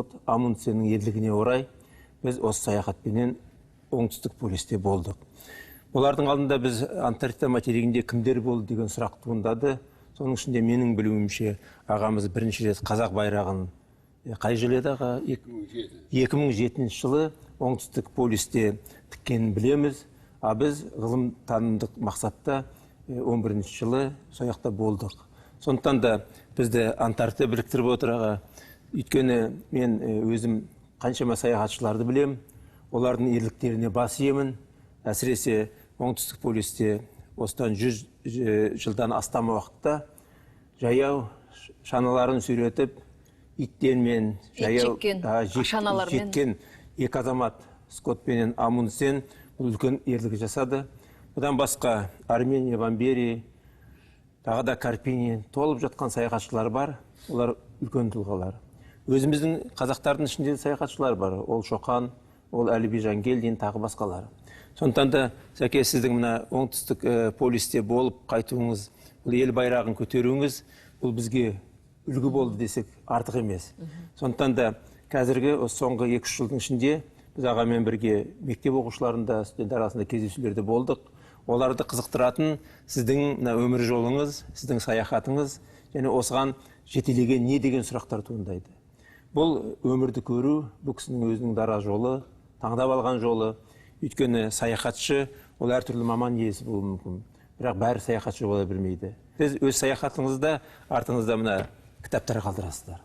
Амундсеннің ерлігіне орай біз осы саяхатпенен оңтүстік полюсте болдық. Олардың алдында біз Антарктида материгінде кімдер болды деген сұрақ туындады. Соның ішінде менің білуімше ағамыз бірінші рет қазақ байрағын қай жылы еді аға? 2007 жылы оңтүстік полюсте тіккенін білеміз. А біз ғылым танымдық мақсатта 11 жылы сояқта болдық. Сондықтан да бізді Антарктида біріктіріп отыр аға. Өйткені мен өзім қаншама саяхатшыларды білем, олардың ерліктеріне бас иемін. Әсіресе оңтүстік полюсте осыдан 100 жылдан астам уақытта жаяу шаналарын сүйретіп, иттермен жаяу жеткен екі азамат Скотт пенен Амундсен үлкен ерлік жасады. Бұдан басқа Армения, Вамбери, тағы да Карпини толып жатқан саяхатшылар бар. Олар үлкен тұлғалар. Өзіміздің қазақтардың ішінде саяхатшылар бар. Ол Шоқан, ол Әліби Жангелдин, тағы басқалар. Сондықтан да сәке сіздің мына оңтүстік полюсте болып қайтуыңыз, бұл ел байрағын көтеруіңіз, бұл бізге үлгі болды десек артық емес. Сондықтан да қазіргі соңғы 2-3 жылдың ішінде біз ағамен бірге мектеп оқушыларында, студенттер арасында кездесулерде болдық. Оларды қызықтыратын сіздің өмір жолыңыз, сіздің саяхатыңыз және осыған жетелеген не деген сұрақтар туындайды. Бұл өмірді көру, бұл кісінің өзінің дара жолы, таңдап алған жолы. Өйткені саяхатшы ол әртүрлі маман иесі болуы мүмкін. Бірақ бәрі саяхатшы бола бермейді. Сіз өз саяхатыңызда артыңызда мына кітаптар қалдырасыздар.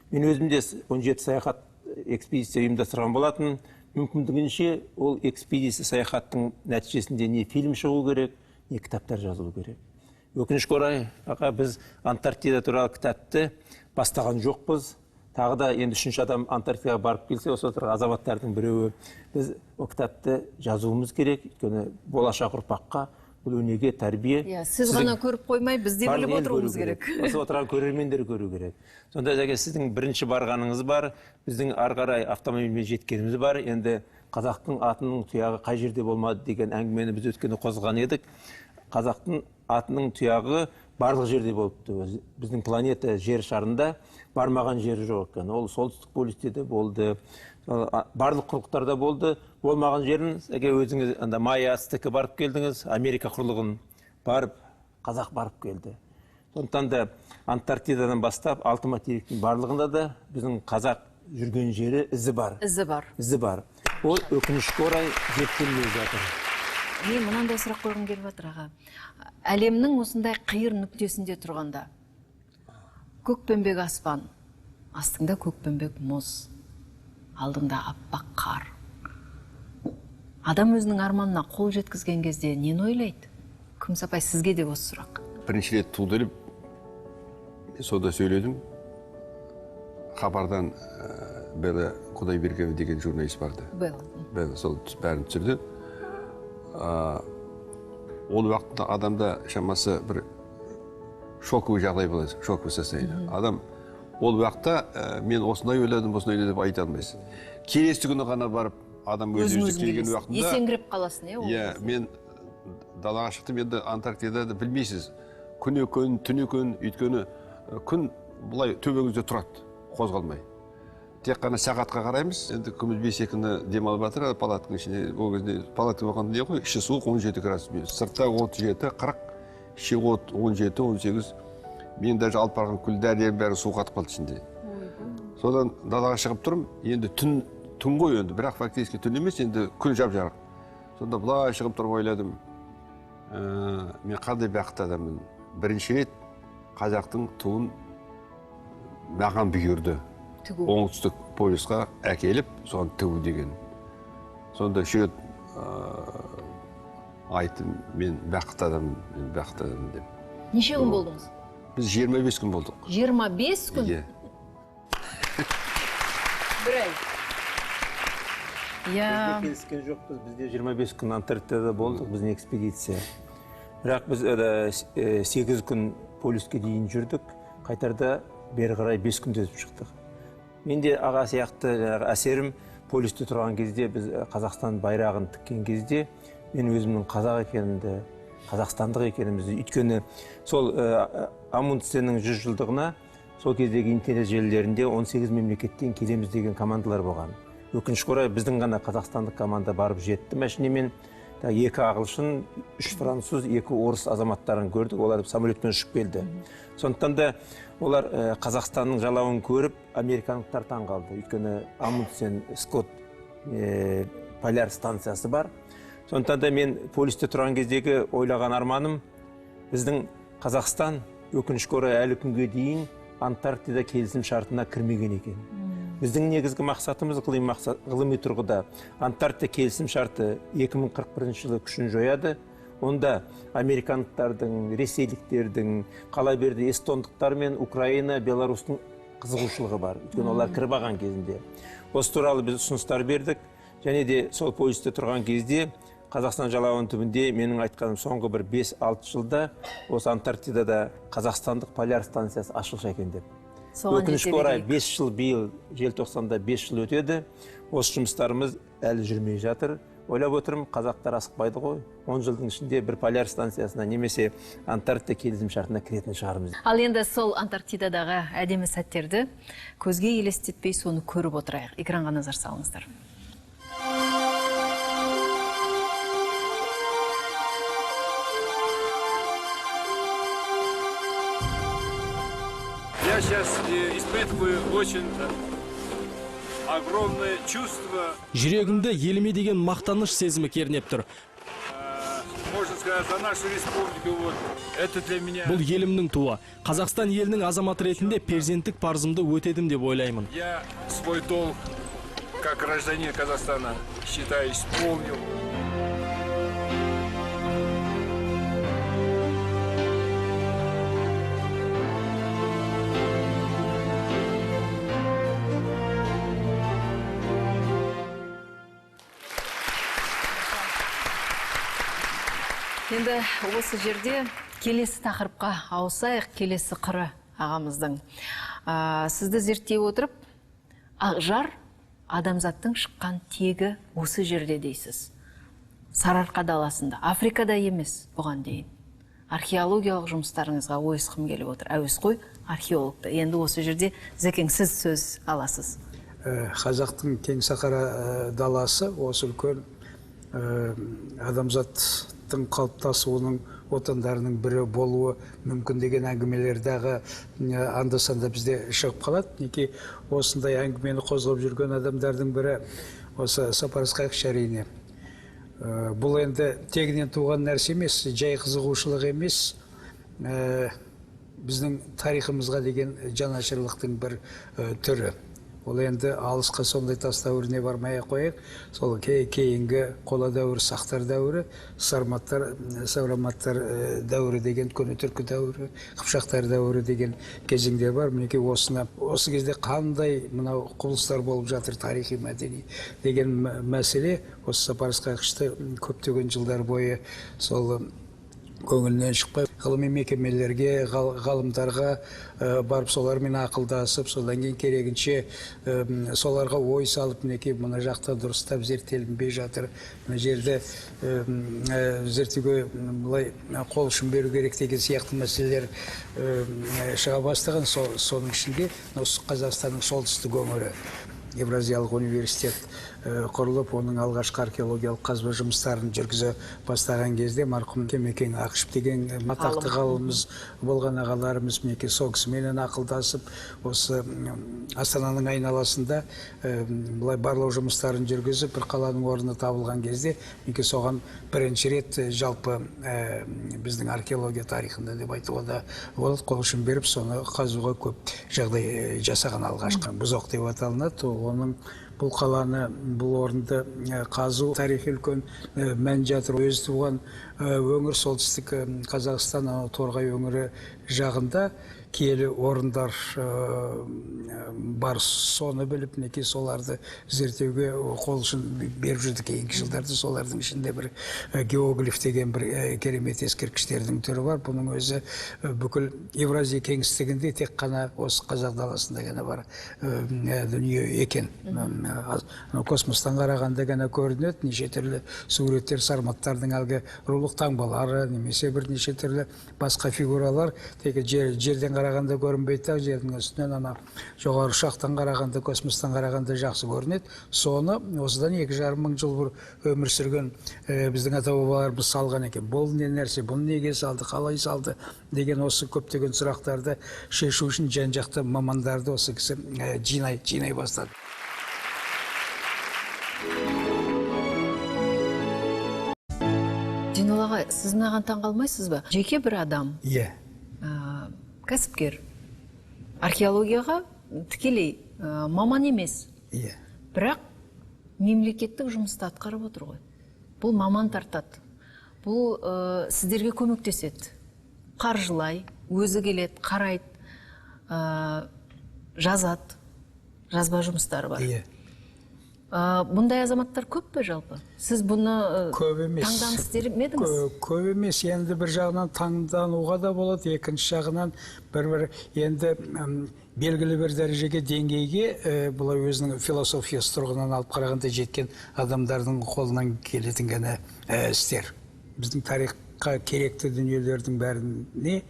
Мен өзімде 17 саяхат экспедиция ұйымдастырған болатын. Мүмкіндігінше ол экспедиция саяхаттың нәтижесінде не фильм шығу керек, не кітаптар жазылу керек. Өкінішке орай, аға, біз Антарктида туралы кітапты бастаған жоқпыз. Тағы да енді 3-ші адам Антарктидаға барып келсе, осы отырған азаматтардың біреуі, біз ол кітапты жазуымыз керек. Өйткені болашақ ұрпаққа бұл өнеге, тәрбие. Сіз ғана көріп қоймай, біз де біліп отыруымыз керек. Осы отырған көрермендер көру керек. Сонда жәге сіздің бірінші барғаныңыз бар, біздің ары қарай автомобильмен жеткеніміз бар. Енді қазақтың атының тұяғы қай жерде болмады деген әңгімені біз өткені қозған едік. Қазақтың атының тұяғы барлық жерде болыпты. Біздің планета жер шарында бармаған жері жоқ екен. Ол солтүстік полюсте де болды, барлық құрлықтарда болды. Болмаған жерін, өзіңіз Майя Ацтекке барып келдіңіз, Америка құрлығын барып, қазақ барып келді. Сондықтан да Антарктидадан бастап, алты материктің барлығында да біздің қазақ жүрген жері ізі бар. Ізі бар. Ол өкінішке орай зерттелмей жатыр. Мен мынандай сұрақ қойғым келіп жатыр аға. Әлемнің осындай қиыр нүктесінде тұрғанда, көкпеңбек аспан, астыңда көкпеңбек мұз, алдыңда аппақ қар. Адам өзінің арманына қол жеткізген кезде нені ойлайды? Күміс апай, сізге де осы сұрақ. Бірінші рет туылып, сода сөйледім. Хабардан Белла Құдайбергенова деген журналист барды. Белла сол бәрін түсірді. Ол уақытта адамда шамасы бір шоковый жағдай болады, шоковый состояние. Адам ол уақытта мен осындай ойладым деп айта алмайсыз. Келесі күні ғана барып, адам өзі келген уақытында есеңгіреп қаласың, иә? Мен далаға шықтым, енді Антарктидада білмейсіз. Күн екен, түн екен, өйткені күн бұлай төбеңізде тұрады, қозғалмай. Тек қана сағатқа қараймыз. Енді күміс 5 күні демалып жатыр, палатаның ішінде. Ол кезде палата болғанда не қой? Іші суық 17 градус. Сыртта 37, 40, іші 17, 18. Мен даже алып барған күл дәрілердің бәрі суық қатып қалды ішінде. Содан далаға шығып тұрым. Енді түн ғой енді, бірақ фактически түн емес, енді күн жап-жарық. Сонда бұлай шығып тұрып ойладым. Мен қандай бақытты адаммын. Бірінші рет қазақтың туын маған бұйырды. Оңтүстік полюсқа әкеліп, соны тігу деген. Сонда шөт айттым, мен бақытты адаммын деп. Неше күн болдыңыз? Біз 25 күн болдық. 25 күн? Иә. Бір ай. Бізде келіскен жоқпыз, бізде 25 күн Антарктидада болдық, біздің экспедиция. Бірақ біз 8 күн полюске дейін жүрдік, қайтарда бері қарай 5 күн өтіп шықтық. Менде аға сияқты әсерім полюсте тұрған кезде, біз Қазақстан байрағын тіккен кезде, мен өзімнің қазақ екенімді, қазақстандық екенімізді, өйткені сол Амундсеннің 100 жылдығына сол кездегі интернет желілерінде 18 мемлекеттен келеміз деген командалар болған. Өкінішке орай біздің ғана қазақстандық команда барып жетті машинемен. 2 ағылшын, 3 француз, 2 орыс азаматтарын көрдік, олар самолетпен ұшып келді. Сондықтан да олар Қазақстанның жалауын көріп, американдықтар таң қалды. Өйткені Амундсен Скотт поляр станциясы бар. Сондықтан да мен полисте тұрған кездегі ойлаған арманым, біздің Қазақстан өкінішке орай әлі күнге дейін Антарктида келісім шартына кірмеген екен. Біздің негізгі мақсатымыз ғылыми тұрғыда Антарктида келісім шарты 2041 жылы күшін жояды. Онда американдықтардың, ресейліктердің, қала берді эстондықтар мен Украина, Беларусьтың қызығушылығы бар. Өйткені олар кіріп алған кезінде. Осы туралы біз ұсыныстар бердік. Және де сол полисте тұрған кезде Қазақстан жалауының түбінде менің айтқаным соңғы бір 5-6 жылда осы Антарктидада қазақстандық поляр станциясы ашылса екен деп. Өкінішке орай 5 жыл биыл желтоқсанда 5 жыл өтеді. Осы жұмыстарымыз әлі жүрмей жатыр. Ойлап отырмын, қазақтар асықпайды ғой. 10 жылдың ішінде бір поляр станциясына немесе Антарктида келісім шартына кіретін шығармыз. Ал енді сол Антарктидадағы әдемі сәттерді көзге елестетпей соны көріп отырайық. Экранға назар салыңыздар. Я сейчас испытываю очень огромное чувство. Жүрегімде еліме деген мақтаныш сезімі кернеп тұр. Можно сказать, за нашу республику. Вот это для меня. Бұл елімнің туы. Қазақстан елінің азаматы ретінде перзенттік парызымды өтедім деп ойлаймын. Я свой долг, как гражданин Казахстана, считаю, исполнил. Енді осы жерде келесі тақырыпқа ауысайық, келесі қыры ағамыздың. Сізді зерттей отырып, Ақжар адамзаттың шыққан тегі осы жерде дейсіз. Сарыарқа даласында, Африкада емес бұған дейін. Археологиялық жұмыстарыңызға ойысқым келіп отыр. Әуесқой археологты. Енді осы жерде Зәкең, сіз сөз аласыз. Қазақтың кең сахара даласы осы үлкен адамзаттың қалыптасуының отандарының бірі болуы мүмкін деген әңгімелердағы анда-санда бізде шығып қалады. Неке осындай әңгімені қозғап жүрген адамдардың бірі осы Сапар Ысқақович әрине. Бұл енді тегінен туған нәрсе емес, жай қызығушылық емес, біздің тарихымызға деген жанашырлықтың бір түрі. Ол енді алысқа сондай тас дәуіріне бармай қойық. Сол кейінгі қола дәуірі, сақтар дәуірі, савраматтар дәуірі деген, көне түркі дәуірі, қыпшақтар дәуірі деген кезеңдер бар. Мінеке осы кезде қандай мынау құбылыстар болып жатыр, тарихи, мәдени деген мәселе осы Сапар Ысқақовичты көптеген жылдар бойы сол көңілінен шықпай, ғылыми мекемелерге, ғалымдарға барып солармен ақылдасып, содан кейін керегінше соларға ой салып, мінеке мына жақта дұрыстап зерттелінбей жатыр. Мына жерде зерттеуге бұлай қол ұшын беру керек деген сияқты мәселелер шыға бастаған. Соның ішінде Қазақстанның солтүстік өңірі Евразиялық университет құрылып, оның алғашқы археологиялық қазба жұмыстарын жүргізе бастаған кезде марқұм Кемекең Ақышев деген атақты ғалымымыз болған ағаларымыз мінеке сол кісіменен ақылдасып, осы Астананың айналасында бұлай барлау жұмыстарын жүргізіп, бір қаланың орны табылған кезде мінеке соған бірінші рет жалпы біздің археология тарихында деп айтуға да болады, қол ұшын беріп, соны қазуға көп жағдай жасаған алғашқы бұзоқ деп аталынады. Оның бұл қаланы, бұл орынды қазу тарихи үлкен мән жатыр. Өз туған өңір солтүстік Қазақстан, Торғай өңірі жағында киелі орындар бар. Соны біліп, неке соларды зерттеуге қол ұшын беріп жүрді. Кейінгі жылдарды солардың ішінде бір геоглиф деген бір керемет ескерткіштердің түрі бар. Бұның өзі бүкіл Евразия кеңістігінде тек қана осы қазақ даласында ғана бар дүние екен. Космостан қарағанда ғана көрінеді. Неше түрлі суреттер, сарматтардың әлгі рулық таңбалары, немесе бірнеше түрлі басқа фигуралар тек жерден қарағанда көрінбейді, жердің үстінен ана жоғары ұшақтан қарағанда, космостан қарағанда жақсы көрінеді. Соны осыдан 2,5 мың жыл бір өмір сүрген біздің ата-бабаларымыз салған екен. Бұл не нәрсе, бұны неге салды, қалай салды деген осы көптеген сұрақтарды шешу үшін жан-жақты мамандарды осы кісі жинай бастады. Динол ағай, сіз маған таң қалмайсыз ба? Жеке бір адам, Иә. кәсіпкер, археологияға тікелей маман емес, Иә. бірақ мемлекеттік жұмысты атқарып отыр ғой. Бұл маман тартады. Бұл сіздерге көмектеседі. Қаржылай, өзі келеді, қарайды, жазады, жазба жұмыстары бар. Иә. Бұндай азаматтар көп пе жалпы? Сіз бұны Көп емес. таңданыс істемедіңіз? Көп емес, енді бір жағынан таңдануға да болады, екінші жағынан бір енді белгілі бір дәрежеге, деңгейге бұлай өзінің философиясы тұрғынан алып қарағанда жеткен адамдардың қолынан келетін ғана істер. Біздің тарихқа керекті дүниелердің бәріне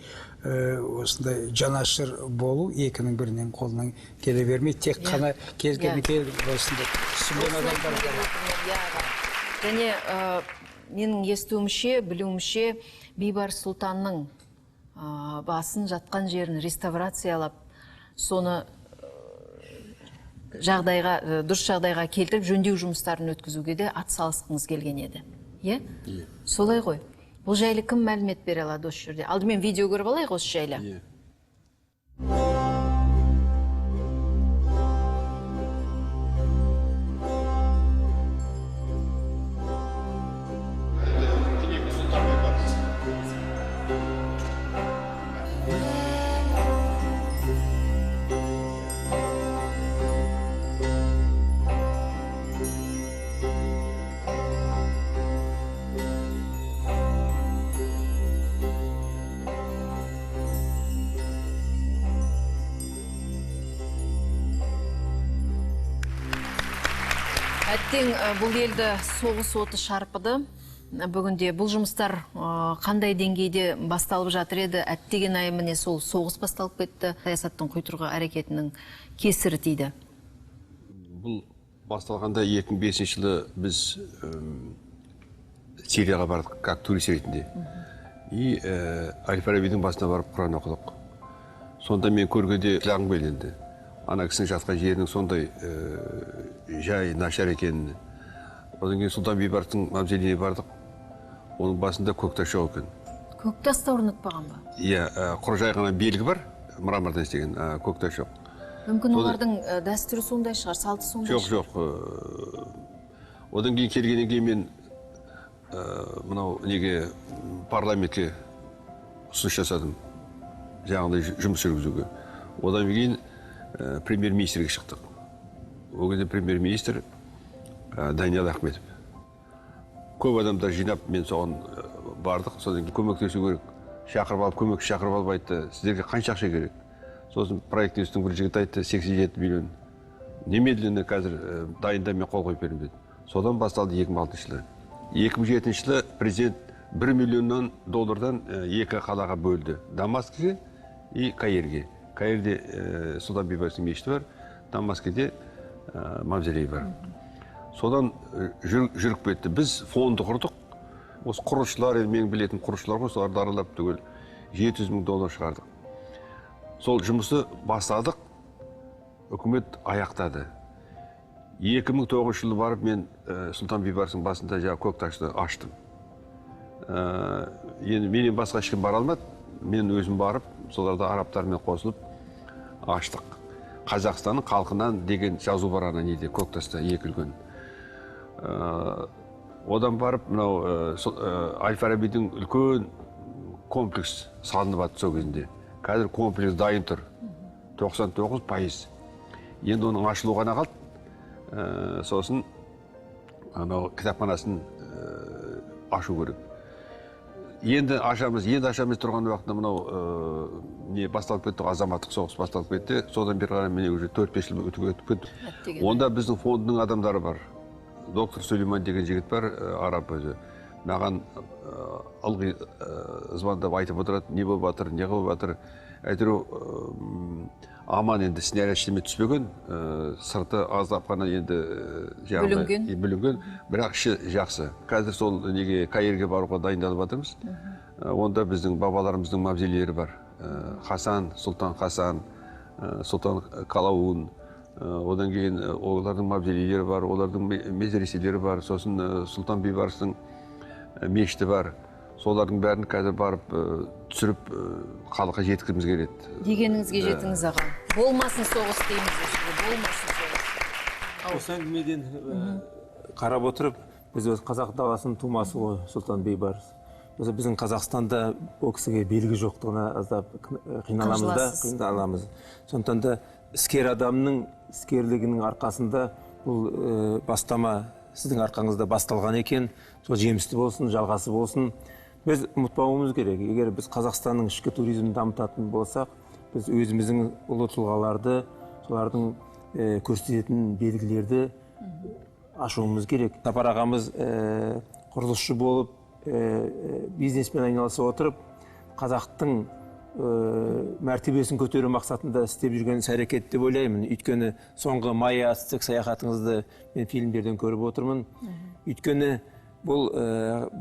осындай жанашыр болу екінің бірінен қолынан келе бермейді, тек қана келгені осындай түсінген адамдар бар. Және менің естуімше, білуімше, Бейбарыс Сұлтанның басын жатқан жерін реставрациялап, соны дұрыс жағдайға келтіріп, жөндеу жұмыстарын өткізуге де атсалысқыңыз келген еді. Иә? Солай ғой. Бұл жайлы кім мәлімет бере алады осы жерде? Алдымен видео көріп алайық осы жайлы. Әттең бұл елді соғыс оты шарпыды. Бүгінде бұл жұмыстар қандай деңгейде басталып жатыр еді? Әттеген ай міне сол соғыс басталып кетті. Саясаттың құйтырғы әрекетінің кесірі тиді. Бұл басталғанда 2005 жылы біз Сирияға бардық, как турист ретінде. И Әл-Фарабидің басына барып Құран оқыдық. Сонда мен көргенде жылағым келді. Ана кісінің жатқан жерінің сондай жай нашар екенін. Одан кейін Сұлтан Бейбарыстың мавзолейіне бардық. Оның басында көктас жоқ екен. Көктас та орнатпаған ба? Иә, құр жай ғана белгі бар, мрамордан істеген, көктас жоқ. Мүмкін олардың дәстүрі сондай шығар, салты сондай шығар. Жоқ. Одан кейін келгеннен кейін мен мынау неге парламентке ұсыныс жасадым. Жаңағыдай жұмыс жүргізуге. Одан кейін премьер-министрге шықтық. Ол кезде премьер-министр Даниял Ахметов. Көп адамдар жинап, мен соған бардық. Содан кейін көмектесу керек. Көмекші шақырып алып айтты, сіздерге қанша ақша керек? Сосын проект институттың бір жігіт айтты, 87 миллион. Немедленно қазір дайында мен қол қойып беремін деді. Содан басталды 2006 жылы. 2007 жылы президент $1 миллион екі қалаға бөлді. Дамаскіге и Каирге. Каирде Сұлтан Бейбарыстың мешіті бар, Дамаскіде мавзолей бар. Содан жүріп кетті. Біз фонды құрдық. Осы құрылысшылар, менің білетін құрылысшылар ғой, соларды аралап түгел $700 мың шығардық. Сол жұмысты бастадық, үкімет аяқтады. 2009 жылы барып мен Сұлтан Бейбарыстың басында көкташты аштым. Енді менен басқа ешкім бара алмады. Мен өзім барып, соларда арабтармен қосылып аштық. Қазақстанның халқынан деген жазу бар ана неде, көктаста екілген. Одан барып, мынау Әл-Фарабидің үлкен комплекс салынып жатты сол кезінде. Қазір комплекс дайын тұр. 99%. Енді оның ашылу ғана қалды. Сосын кітапханасын ашу керек. Енді ашамыз тұрған уақытта мынау не басталып кетті, азаматтық соғыс басталып кетті. Содан бері қарай міне уже 4-5 жыл өтіп кетті. Онда біздің фондының адамдары бар. Доктор Сулейман деген жігіт бар, араб өзі. Маған ылғи звондап айтып отырады, не болып жатыр, не қылып жатыр. әйтеуір аман енді снаряд ештеме түспеген, сырты аздап қана енді бүлінген, бірақ іші жақсы. Қазір сол неге Каирге баруға дайындалып жатырмыз. Онда біздің бабаларымыздың мавзолейлері бар. Хасан, Сұлтан Хасан, Сұлтан Қалауын, одан кейін олардың мавзолейлері бар, олардың медреселері бар, сосын Сұлтан Бейбарыстың мешіті бар. Солардың бәрін қазір барып түсіріп халыққа жеткізіміз келеді. Дегеніңізге жетіңіз аға. Болмасын соғыс дейміз, болмасын соғыс. Осы әңгімеден қарап отырып, біз өз қазақ даласының тумасы ғой, Сұлтан Бейбарыс. Осы біздің Қазақстанда ол кісіге белгі жоқтығына аздап қиналамыз. Сондықтан да іскер адамның іскерлігінің арқасында бұл бастама сіздің арқаңызда басталған екен, сол жемісті болсын, жалғасы болсын. Біз ұмытпауымыз керек. Егер біз Қазақстанның ішкі туризмін дамытатын болсақ, біз өзіміздің ұлы тұлғаларды, солардың көрсететін белгілерді ашуымыз керек. Сапар ағамыз құрылысшы болып, бизнеспен айналыса отырып, қазақтың мәртебесін көтеру мақсатында істеп жүрген іс-әрекет деп ойлаймын. Өйткені соңғы майя астық саяхатыңызды мен фильмдерден көріп отырмын. Өйткені бұл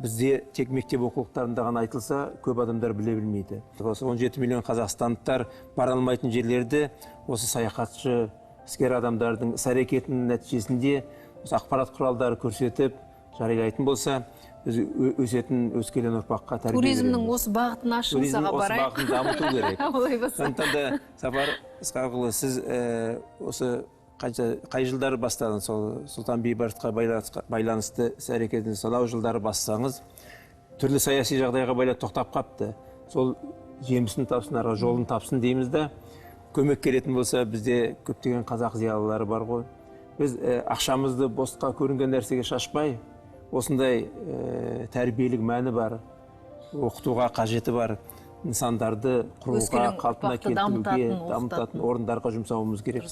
бізде тек мектеп оқулықтарында ғана айтылса, көп адамдар біле білмейді. Осы 17 миллион қазақстандықтар бара алмайтын жерлерді осы саяхатшы іскер адамдардың іс-әрекетінің нәтижесінде осы ақпарат құралдары көрсетіп жариялайтын болса, біз өсетін өскелең ұрпаққа тәрбие береміз. Туризмнің осы бағытын ашыңыз аға барайық. Туризмнің осы бағытын дамыту керек. Олай болса. Сондықтан да Сапар Ысқақұлы, сіз осы қай жылдары бастадыңыз, сол Сұлтан Бейбарысқа байланысты іс-әрекетіңізді сонау жылдары бастаңыз, түрлі саяси жағдайға байланысты тоқтап қапты. Сол жемісін тапсын, арға жолын тапсын дейміз да, көмек келетін болса, бізде көптеген қазақ зиялылары бар ғой. Біз ақшамызды босқа көрінген нәрсеге шашпай, осындай тәрбиелік мәні бар, оқытуға қажеті бар нысандарды құруға, қалпына келтіруге, дамытатын орындарға жұмсауымыз керек.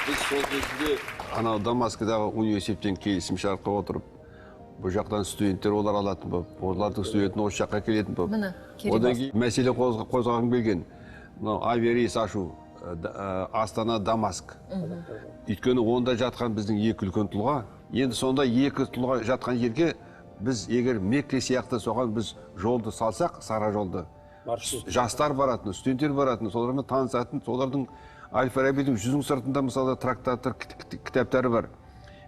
Біз сол кезінде анау Дамаскідағы университеттен келісім шартқа отырып, бұл жақтан студенттер олар алатын болып, олардың студентін осы жаққа келетін болып. Одан кейін мәселе қозғаған келген, авиарейс ашу Астана Дамаск. Өйткені онда жатқан біздің екі үлкен тұлға. Енді сонда екі тұлға жатқан жерге біз егер Мекке сияқты соған біз жолды салсақ, сара жолды, жастар баратын, студенттер баратын, солармен танысатын, солардың Әл-Фарабидің 100 сыртында мысалы трактаттар, кітаптары бар.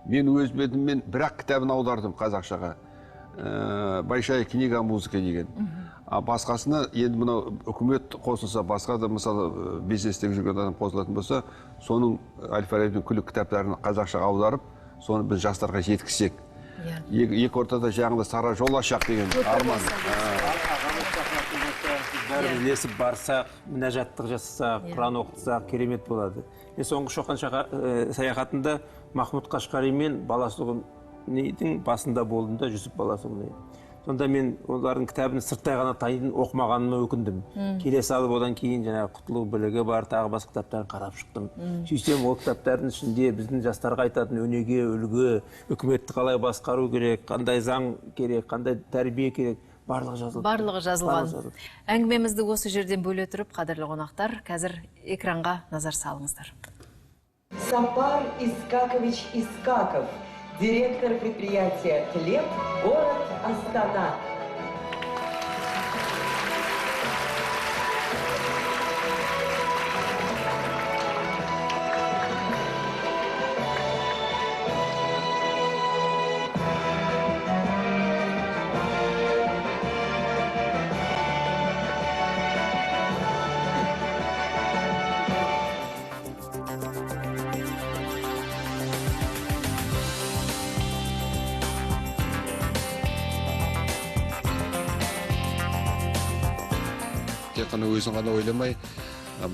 Мен өз бетіммен бір-ақ кітабын аудардым қазақшаға. Большая книга музыка деген. Басқасына енді мынау үкімет қосылса, басқа да мысалы бизнестегі жүрген адам қосылатын болса, соның Әл-Фарабидің күлі кітаптарын қазақшаға аударып, соны біз жастарға жеткізсек. Екі ортада жаңында сара жол ашақ деген арман. Бәрі ілесіп барсақ, мінәжаттық жасасақ, Құран оқытсақ, керемет болады. Мен соңғы Шоқан саяхатында Махмуд Қашқари мен Баласұғынның басында болдым да, Жүсіп Баласұғын. Сонда мен олардың кітабын сырттай ғана тайын оқымағаныма өкіндім. Келе салып одан кейін жаңағы құтылу білігі бар, тағы басқа кітаптарын қарап шықтым. Сөйтсем ол кітаптардың ішінде біздің жастарға айтатын өнеге, үлгі, үкіметті қалай басқару керек, қандай заң керек, қандай тәрбие керек, барлығы жазылған. Әңгімемізді осы жерден бөле тұрып, қадірлі қонақтар, қазір экранға назар салыңыздар. Сапар Искакович Искаков, директор предприятия «Хлеб», город Астана. Тек қана өзін ғана ойламай,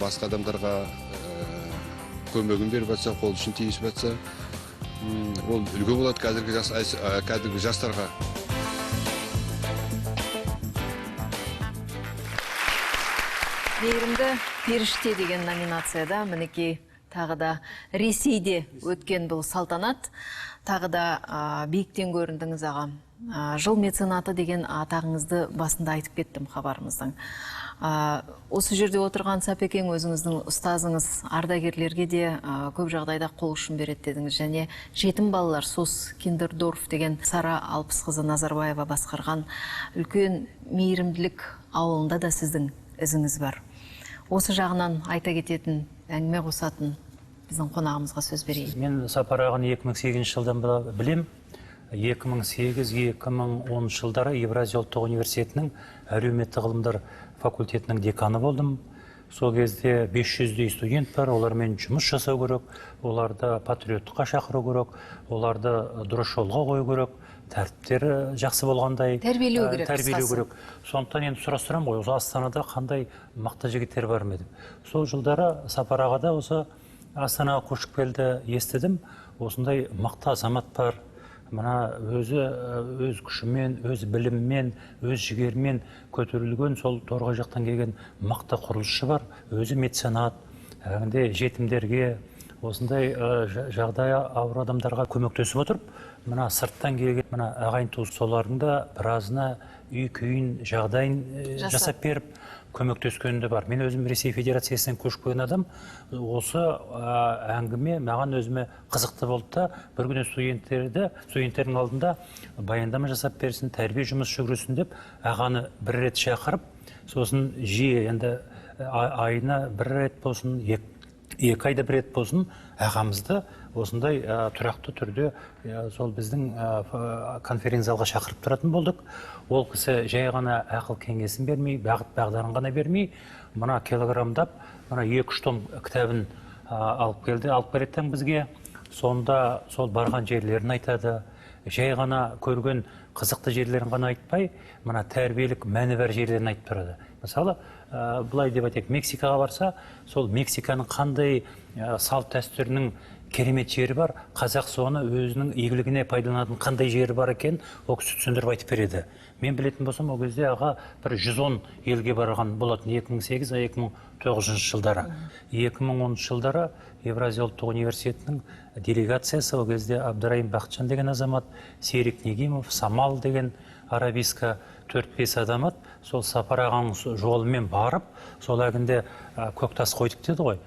басқа адамдарға көмегін беріп жатса, қол үшін тиісіп жатса, ол үлгі болады кәдімгі жастарға. Мейірімді періште деген номинацияда мінекей тағы да Ресейде өткен бұл салтанат, тағы да биіктен көріндіңіз аға. Жыл меценаты деген атағыңызды басында айтып кеттім хабарымыздың. Осы жерде отырған Сапекең өзіңіздің ұстазыңыз, ардагерлерге де көп жағдайда қол ұшын береді дедіңіз. Және жетім балалар СОС Киндердорф деген Сара Алпысқызы Назарбаева басқарған үлкен мейірімділік ауылында да сіздің ізіңіз бар. Осы жағынан айта кететін, әңгіме қосатын біздің қонағымызға сөз берейін. Мен Сапар ағаны 2008 жылдан білем. 2008-2010 жылдары Евразия ұлттық университетінің әлеуметтік ғылымдар факультетінің деканы болдым. Сол кезде 500-дей студент бар, олармен жұмыс жасау керек, оларды патриоттыққа шақыру керек, оларды дұрыс жолға қою керек, тәртіптері жақсы болғандай тәрбиелеу керек. Сондықтан енді сұрастырамын ғой, осы Астанада қандай мықты жігіттер бар ма деп. Сол жылдары Сапар ағада осы Астанаға көшіп келді, естідім, осындай мықты азамат бар. Мына өз күшімен, өз біліммен, өз жігермен көтерілген сол Торғай жақтан келген мықты құрылысшы бар. Өзі меценат, жетімдерге, осындай жағдайы ауыр адамдарға көмектесіп отырып, мына сырттан келген мына ағайын туыс солардың да біразына үй күйін жағдайын жасап беріп көмектескені бар. Мен өзім Ресей Федерациясынан көшіп келген адам, осы әңгіме маған өзіме қызықты болды да, бір күні студенттердің алдында баяндама жасап берсін, тәрбие жұмыс жүргізсін деп, ағаны бір рет шақырып, сосын жиі енді айына бір рет болсын, екі айда бір рет болсын, ағамызды осындай тұрақты түрде сол біздің конференциялға шақырып тұратын болдық. Ол кісі жай ғана ақыл кеңесін бермей, бағыт бағдарын ғана бермей, мына килограмдап, мына 2-3 том кітабын алып келеді бізге. Сонда сол барған жерлерін айтады. Жай ғана көрген қызықты жерлерін ғана айтпай, мына тәрбиелік мәні бар жерлерін айтып тұрады. Мысалы, бұлай деп айтайық, Мексикаға барса, сол Мексиканың қандай салт дәстүрінің керемет жері бар, қазақ соны өзінің игілігіне пайдаланатын қандай жері бар екен, ол кісі түсіндіріп айтып береді. Мен білетін болсам, ол кезде аға бір 110 елге барған болатын 2008-2009 жылдары. 2010 жылдары Евразия ұлттық университетінің делегациясы, ол кезде Абдырайым Бақытжан деген азамат, Серік Негимов, Самал деген арабиска 4-5 адамат, сол Сапар ағаның жолымен барып, сол әгінде көктас қойдық деді ғой.